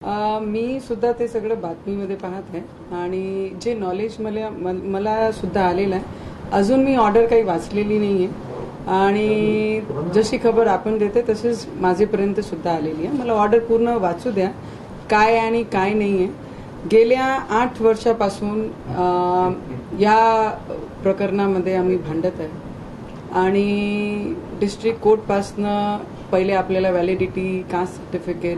मी सुद्धा ते सगळं बातमीमध्ये पाहत आहे आणि जे नॉलेज मला सुद्धा आलेलं आहे. अजून मी ऑर्डर काही वाचलेली नाही आहे आणि जशी खबर आपण देते तसेच माझेपर्यंत सुद्धा आलेली आहे. मला ऑर्डर पूर्ण वाचू द्या काय आणि काय नाही आहे. गेल्या 8 वर्षापासून या प्रकरणामध्ये आम्ही भांडत आहे आणि डिस्ट्रिक्ट कोर्टपासनं पहिले आपल्याला व्हॅलिडिटी कास्ट सर्टिफिकेट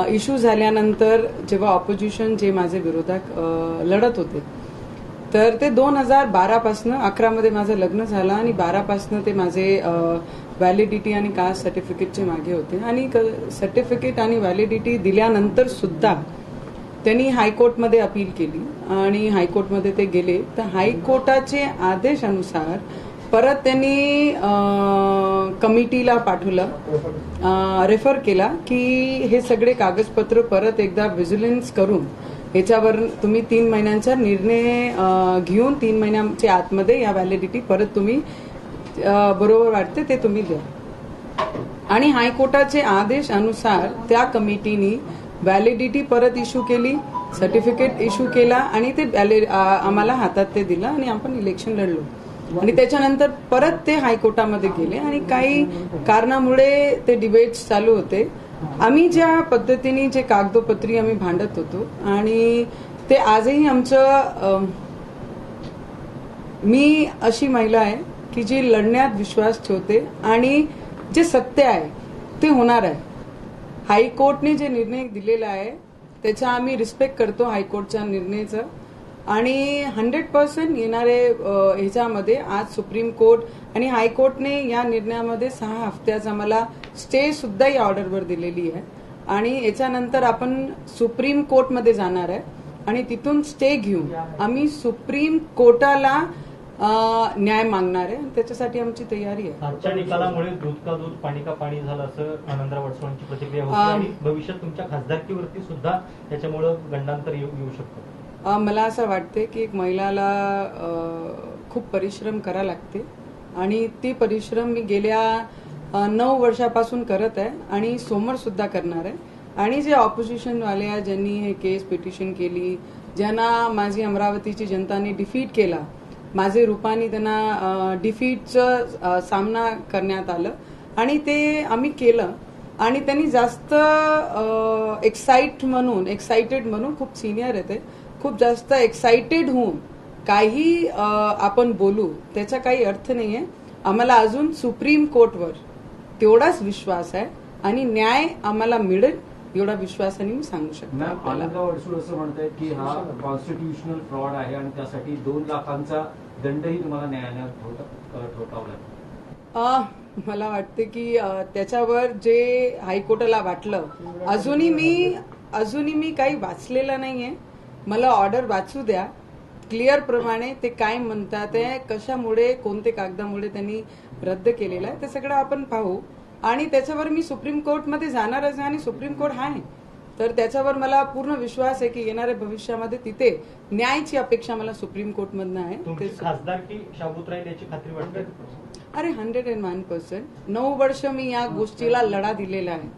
इश्यू झाल्यानंतर जेव्हा ऑपोजिशन जे माझे विरोधक लढत होते तर ते 2012 पासनं 11 मध्ये माझं लग्न झालं आणि 12 पासनं ते माझे व्हॅलिडिटी आणि कास्ट सर्टिफिकेटचे मागे होते आणि सर्टिफिकेट आणि व्हॅलिडिटी दिल्यानंतर सुद्धा त्यांनी हायकोर्टमध्ये अपील केली आणि हायकोर्टमध्ये ते गेले तर हायकोर्टाचे आदेशानुसार परत त्यांनी कमिटीला पाठवलं रेफर केला की हे सगळे कागदपत्र परत एकदा व्हिजिलन्स करून याच्यावर तुम्ही 3 महिन्यांचा निर्णय घेऊन 3 महिन्यांच्या आतमध्ये या व्हॅलिडिटी परत तुम्ही बरोबर वाटते ते तुम्ही द्या. आणि हायकोर्टाचे आदेश अनुसार त्या कमिटीनी व्हॅलिडिटी परत इश्यू केली, सर्टिफिकेट इश्यू केला आणि ते आम्हाला हातात ते दिलं आणि आपण इलेक्शन लढलो. आणि त्याच्यानंतर परत ते हायकोर्टामध्ये गेले आणि काही कारणामुळे ते डिबेट्स चालू होते. आम्ही ज्या पद्धतीने जे कागदोपत्री आम्ही भांडत होतो आणि ते आजही आमचं मी अशी महिला आहे की जी लढण्यात विश्वास ठेवते आणि जे सत्य आहे ते होणार आहे. हायकोर्टने जे निर्णय दिलेला आहे त्याचा आम्ही रिस्पेक्ट करतो हायकोर्टच्या निर्णयाचं आणि 100% येणारे ह्याच्यामध्ये आज सुप्रीम कोर्ट आणि हायकोर्टने या निर्णयामध्ये 6 हफ्त्याचा आम्हाला स्टे सुद्धा या ऑर्डरवर दिलेली आहे आणि याच्यानंतर आपण सुप्रीम कोर्टमध्ये जाणार आहे आणि तिथून स्टे घेऊन आम्ही सुप्रीम कोर्टाला न्याय मागणार आहे. त्याच्यासाठी आमची तयारी आहे. आजच्या निकालामुळे दूध का दूध पाणी का पाणी झालं असं आनंदराव अडसूळांची प्रतिक्रिया होती आणि भविष्यात तुमच्या खासदारकीवरती सुद्धा त्याच्यामुळे गंडांतर येऊ शकतं. मला असं वाटते की एक महिलाला खूप परिश्रम करावं लागते आणि ती परिश्रम मी गेल्या 9 वर्षापासून करत आहे आणि समोर सुद्धा करणार आहे. आणि जे ऑपोजिशनवाले आहे ज्यांनी हे केस पिटिशन केली, ज्यांना माझी अमरावतीची जनताने डिफीट केला, माझे रूपाने त्यांना डिफीटचा सामना करण्यात आलं आणि ते आम्ही केलं आणि त्यांनी जास्त एक्साइटेड म्हणून खूप सिनियर येते, खूप जास्त एक्साइटेड होऊन काही आपण बोलू त्याचा काही अर्थ नाहीये. आम्हाला अजून सुप्रीम कोर्टवर तेवढाच विश्वास आहे आणि न्याय आम्हाला मिळेल एवढा विश्वासाने मी सांगू शकतो. आनंदराव अडसूळ असं म्हणतायत की हा कॉन्स्टिट्युशनल फ्रॉड आहे आणि त्यासाठी 2 लाखांचा दंडही तुम्हाला न्यायालयात ठोठावला. मला वाटते की त्याच्यावर जे हायकोर्टाला वाटलं अजूनही मी काही वाचलेलं नाहीये. मला ऑर्डर वाचू द्या क्लिअर प्रमाणे ते काय म्हणतात आहे, कशामुळे कोणते कागदामुळे त्यांनी रद्द केलेलं आहे ते सगळं आपण पाहू आणि त्याच्यावर मी सुप्रीम कोर्टमध्ये जाणारच आहे आणि सुप्रीम कोर्ट आहे तर त्याच्यावर मला पूर्ण विश्वास आहे की येणाऱ्या भविष्यामध्ये तिथे न्यायाची अपेक्षा मला सुप्रीम कोर्टमधनं आहे. खासदारकी शाबूत राहील याची खात्री वाटते. अरे 101%. 9 वर्ष मी या गोष्टीला लढा दिलेला आहे.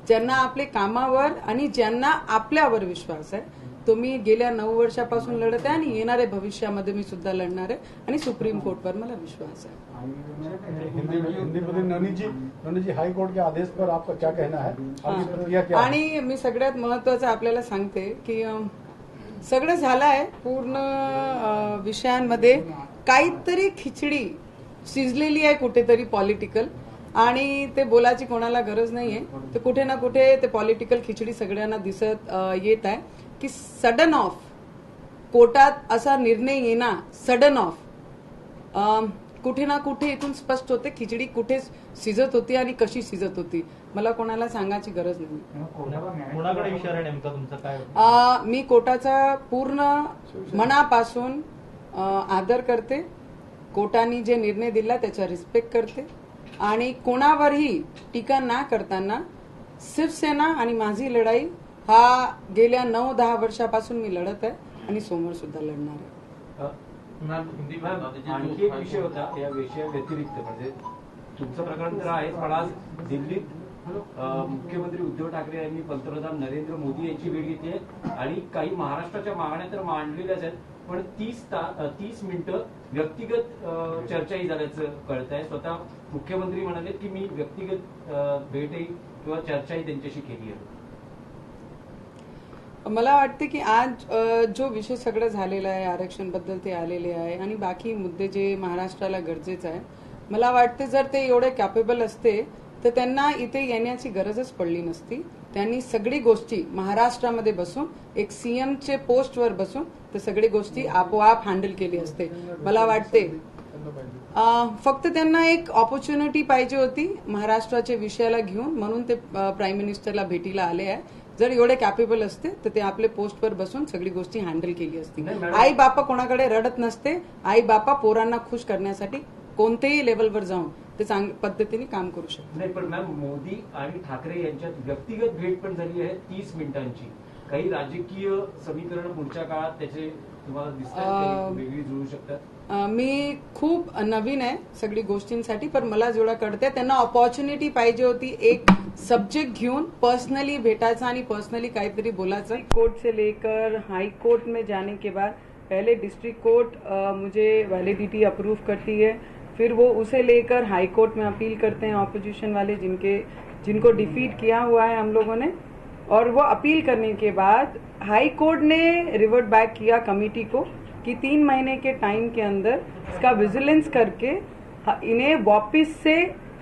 ज्यांना आपले कामावर आणि ज्यांना आपल्यावर विश्वास आहे तो मी गेल्या 9 वर्षापासून लढत आहे आणि येणाऱ्या भविष्यामध्ये मी सुद्धा लढणार आहे आणि सुप्रीम कोर्टवर मला विश्वास आहे. ननी जी हाईकोर्ट के आदेश पर आपका क्या कहना है? आणि मी सगळ्यात महत्वाचं आपल्याला सांगते की सगळं झालं आहे पूर्ण विषयांमध्ये काहीतरी खिचडी शिजलेली आहे कुठेतरी पॉलिटिकल आणि ते बोलायची कोणाला गरज नाहीये. तर कुठे ना कुठे ते पॉलिटिकल खिचडी सगळ्यांना दिसत येत आहे की सडन ऑफ कोर्टात असा निर्णय येणार सडन ऑफ कुठे ना कुठे इथून स्पष्ट होते खिचडी कुठे शिजत होती आणि कशी शिजत होती. मला कोणाला सांगायची गरज नाही. कोणाकडे इशारा नेमका तुमचा काय? मी कोर्टाचा पूर्ण मनापासून आदर करते. कोर्टाने जे निर्णय दिला त्याचा रिस्पेक्ट करते आणि कोणावरही टीका न करताना शिवसेना आणि माझी लढाई हा गेल्या 9-10 वर्षापासून मी लढत आहे आणि समोर सुद्धा लढणार आहे. आणखी एक विषय होता या विषया व्यतिरिक्त म्हणजे तुमचं प्रकरण तर आहे पण आज दिल्लीत मुख्यमंत्री उद्धव ठाकरे यांनी पंतप्रधान नरेंद्र मोदी यांची भेट घेतली आहे आणि काही महाराष्ट्राच्या मागण्या तर मांडलेल्याच आहेत, पण 30 मिनिटं व्यक्तिगत चर्चाही झाल्याचं कळत आहे. स्वतः मुख्यमंत्री म्हणाले की मी व्यक्तिगत भेटही किंवा चर्चाही त्यांच्याशी केली आहे. मला वाटते की आज जो विषय सगळं झालेला आहे, आरक्षण बद्दल ते आलेले आहे आणि बाकी मुद्दे जे महाराष्ट्राला गरजेचं आहे, मला वाटते जर ते एवढे कॅपेबल असते तर त्यांना इथे येण्याची गरजच पडली नसती. त्यांनी सगळी गोष्टी महाराष्ट्रामध्ये बसून एक सीएमचे पोस्टवर बसून तर सगळी गोष्टी आपोआप हँडल केली असते. मला वाटते फक्त त्यांना एक ऑपॉर्च्युनिटी पाहिजे होती महाराष्ट्राच्या विषयाला घेऊन, म्हणून ते प्राईम मिनिस्टरला भेटीला आले आहे. जर एवढे कॅपेबल असते तर ते आपले पोस्टवर बसून सगळी गोष्टी हँडल केली असती. आई बापा कोणाकडे रडत नसते. आई बापा पोरांना खुश करण्यासाठी कोणत्याही लेवलवर जाऊन ते चांगल्या पद्धतीने काम करू शकतात. नाही, पण मॅम मोदी आणि ठाकरे यांच्यात व्यक्तिगत भेट पण झाली आहे 30 मिनिटांची. काही राजकीय समीकरण पुढच्या काळात त्याचे तुम्हाला दिसतात वेगळी जुळू शकतात? मी खूप नवीन आहे सगळी गोष्टींसाठी, पण मला जेवढा कळते त्यांना ऑपॉर्च्युनिटी पाहिजे होती एक सब्जेक्ट घेऊन पर्सनली भेटायचा आणि पर्सनली काहीतरी बोलायचं. कोर्ट से लेकर हाई कोर्ट में जाने के बाद पहले डिस्ट्रिक्ट कोर्ट मुझे वैलिडिटी अप्रूव करती है, फिर वो उसे लेकर हाई कोर्ट में अपील करते हैं ऑपोजिशन वाले जिनको डिफीट किया हुआ है हम लोगों ने, और वो अपील करने के बाद हाई कोर्ट ने रिवर्ट बैक किया कमेटी को कि 3 महीने के टाइम के अंदर इसका विजिलेंस करके इन्हें वापस से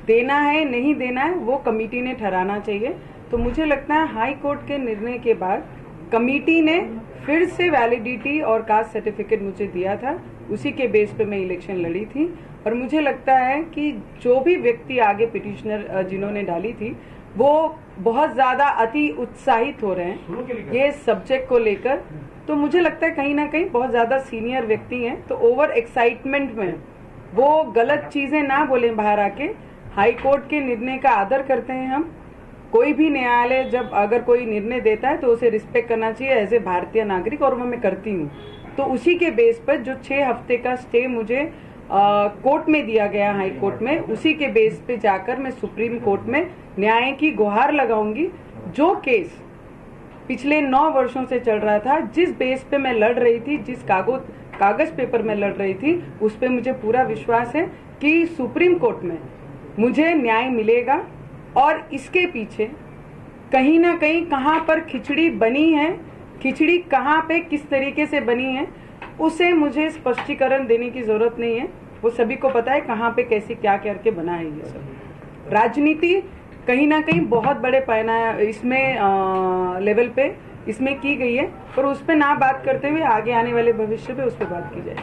देना है नहीं देना है वो कमेटी ने ठहराना चाहिए. तो मुझे लगता है हाई कोर्ट के निर्णय के बाद कमेटी ने फिर से वैलिडिटी और कास्ट सर्टिफिकेट मुझे दिया था, उसी के बेस पे मैं इलेक्शन लड़ी थी. और मुझे लगता है कि जो भी व्यक्ति आगे पिटिशनर जिन्होंने डाली थी वो बहुत ज्यादा अति उत्साहित हो रहे हैं ये सब्जेक्ट को लेकर. तो मुझे लगता है कहीं ना कहीं बहुत ज्यादा सीनियर व्यक्ति हैं, तो ओवर एक्साइटमेंट में वो गलत चीजें ना बोले बाहर आके. हाई कोर्ट के निर्णय का आदर करते हैं हम. कोई भी न्यायालय जब अगर कोई निर्णय देता है तो उसे रिस्पेक्ट करना चाहिए एज ए भारतीय नागरिक, और वो मैं करती हूँ. तो उसी के बेस पर जो 6 हफ्ते का स्टे मुझे कोर्ट में दिया गया हाई कोर्ट में, उसी के बेस पे जाकर मैं सुप्रीम कोर्ट में न्याय की गुहार लगाऊंगी. जो केस पिछले 9 वर्षों से चल रहा था, जिस बेस पे मैं लड़ रही थी, जिस कागज पेपर में लड़ रही थी, उस पे मुझे पूरा विश्वास है कि सुप्रीम कोर्ट में मुझे न्याय मिलेगा. और इसके पीछे कहीं ना कहीं कहाँ पर खिचड़ी बनी है, खिचड़ी कहाँ पे किस तरीके से बनी है, उसे मुझे स्पष्टीकरण देने की जरूरत नहीं है. वो सभी को पता है कहाँ पे कैसे क्या करके बना है. ये सब राजनीति कहीं ना कहीं बहुत बड़े इसमें लेवल पे इसमें की गई है, पर उस पर ना बात करते हुए आगे आने वाले भविष्य पे उस पर बात की जाए.